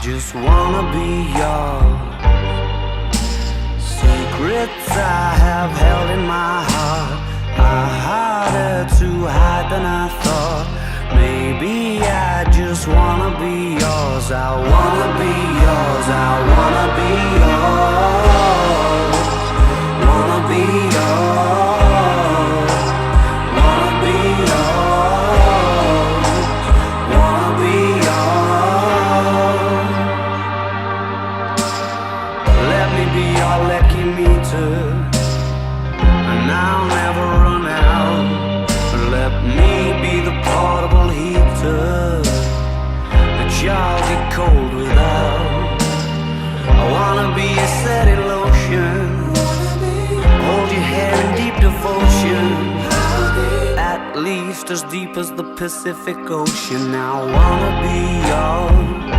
just wanna be yours. Secrets I have held in my heart are harder to hide than I thought. Maybe I just wanna be yours. I wanna be yours. I wanna be yours. Wanna be yours. Wanna be yours. Wanna be yours. Let me be your lucky meter, and I'll never run out. Let me be the portable heater that y'all get cold without. I wanna be a steady lotion, hold your hair in deep devotion, at least as deep as the Pacific Ocean. I wanna be yours.